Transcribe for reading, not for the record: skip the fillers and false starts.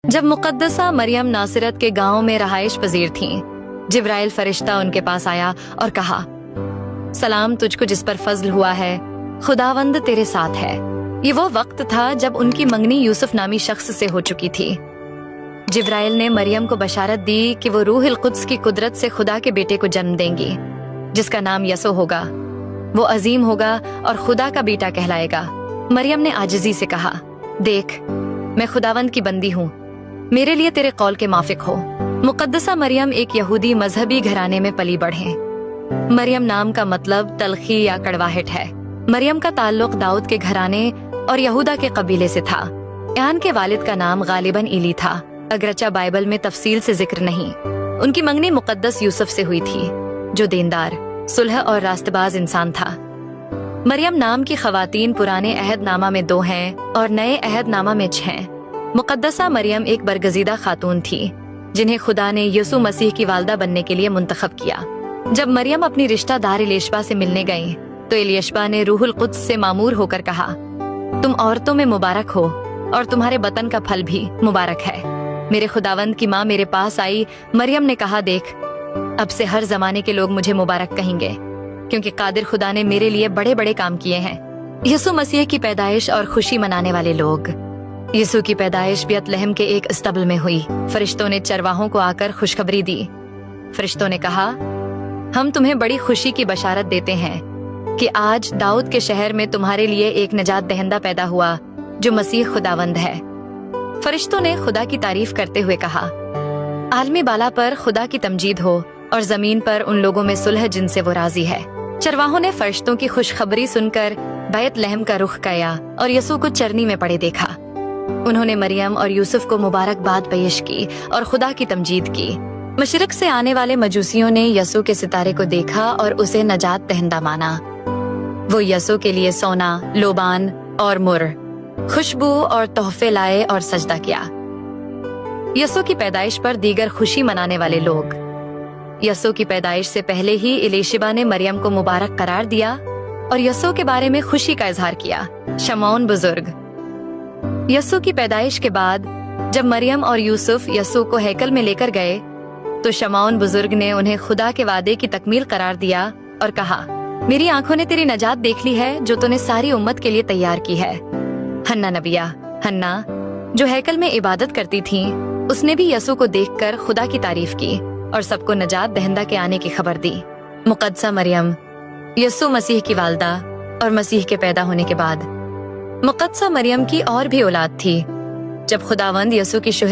جب مقدسہ مریم ناصرت کے گاؤں میں رہائش پذیر تھیں، جبرائیل فرشتہ ان کے پاس آیا اور کہا، سلام تجھ کو جس پر فضل ہوا ہے، خداوند تیرے ساتھ ہے۔ یہ وہ وقت تھا جب ان کی منگنی یوسف نامی شخص سے ہو چکی تھی۔ جبرائیل نے مریم کو بشارت دی کہ وہ روح القدس کی قدرت سے خدا کے بیٹے کو جنم دیں گی، جس کا نام یسوع ہوگا۔ وہ عظیم ہوگا اور خدا کا بیٹا کہلائے گا۔ مریم نے عاجزی سے کہا، دیکھ، میں خداوند کی بندی ہوں، میرے لیے تیرے قول کے موافق ہو۔ مقدسہ مریم ایک یہودی مذہبی گھرانے میں پلی بڑھیں۔ مریم نام کا مطلب تلخی یا کڑواہٹ ہے۔ مریم کا تعلق داؤد کے گھرانے اور یہودا کے قبیلے سے تھا۔ ان کے والد کا نام غالباً ایلی تھا، اگرچہ بائبل میں تفصیل سے ذکر نہیں۔ ان کی منگنی مقدس یوسف سے ہوئی تھی، جو دیندار، صلح اور راست باز انسان تھا۔ مریم نام کی خواتین پرانے عہد نامہ میں 2 ہیں اور نئے عہد نامہ میں 6 ہیں۔ مقدسہ مریم ایک برگزیدہ خاتون تھی، جنہیں خدا نے یسوع مسیح کی والدہ بننے کے لیے منتخب کیا۔ جب مریم اپنی رشتہ دار الیشبا سے ملنے گئیں تو الیشبا نے روح القدس سے معمور ہو کر کہا، تم عورتوں میں مبارک ہو اور تمہارے بطن کا پھل بھی مبارک ہے۔ میرے خداوند کی ماں میرے پاس آئی۔ مریم نے کہا، دیکھ، اب سے ہر زمانے کے لوگ مجھے مبارک کہیں گے، کیونکہ قادر خدا نے میرے لیے بڑے بڑے کام کیے ہیں۔ یسوع مسیح کی پیدائش اور خوشی منانے والے لوگ۔ یسوع کی پیدائش بیت لحم کے ایک استبل میں ہوئی۔ فرشتوں نے چرواہوں کو آ کر خوشخبری دی۔ فرشتوں نے کہا، ہم تمہیں بڑی خوشی کی بشارت دیتے ہیں کہ آج داؤد کے شہر میں تمہارے لیے ایک نجات دہندہ پیدا ہوا، جو مسیح خداوند ہے۔ فرشتوں نے خدا کی تعریف کرتے ہوئے کہا، عالمی بالا پر خدا کی تمجید ہو اور زمین پر ان لوگوں میں صلح جن سے وہ راضی ہے۔ چرواہوں نے فرشتوں کی خوشخبری سن کر بیت لحم کا رخ کیا اور یسوع کو چرنی میں پڑے دیکھا۔ انہوں نے مریم اور یوسف کو مبارکباد پیش کی اور خدا کی تمجید کی۔ مشرق سے آنے والے مجوسیوں نے یسوع کے ستارے کو دیکھا اور اسے نجات دہندہ مانا۔ وہ یسوع کے لیے سونا، لوبان اور مر، خوشبو اور تحفے لائے اور سجدہ کیا۔ یسوع کی پیدائش پر دیگر خوشی منانے والے لوگ۔ یسوع کی پیدائش سے پہلے ہی الیشبا نے مریم کو مبارک قرار دیا اور یسوع کے بارے میں خوشی کا اظہار کیا۔ شمعون بزرگ۔ یسوع کی پیدائش کے بعد جب مریم اور یوسف یسوع کو ہیکل میں لے کر گئے تو شمعون بزرگ نے انہیں خدا کے وعدے کی تکمیل قرار دیا اور کہا، میری آنکھوں نے تیری نجات دیکھ لی ہے جو تو نے ساری امت کے لیے تیار کی ہے۔ ہنّا نبیہ، ہنّا جو ہیکل میں عبادت کرتی تھیں، اس نے بھی یسوع کو دیکھ کر خدا کی تعریف کی اور سب کو نجات دہندہ کے آنے کی خبر دی۔ مقدسہ مریم، یسوع مسیح کی والدہ اور مسیح کے پیدا ہونے کے بعد۔ مقدسہ مریم کی اور بھی اولاد تھی۔ جب خداوند یسوع کی شہرت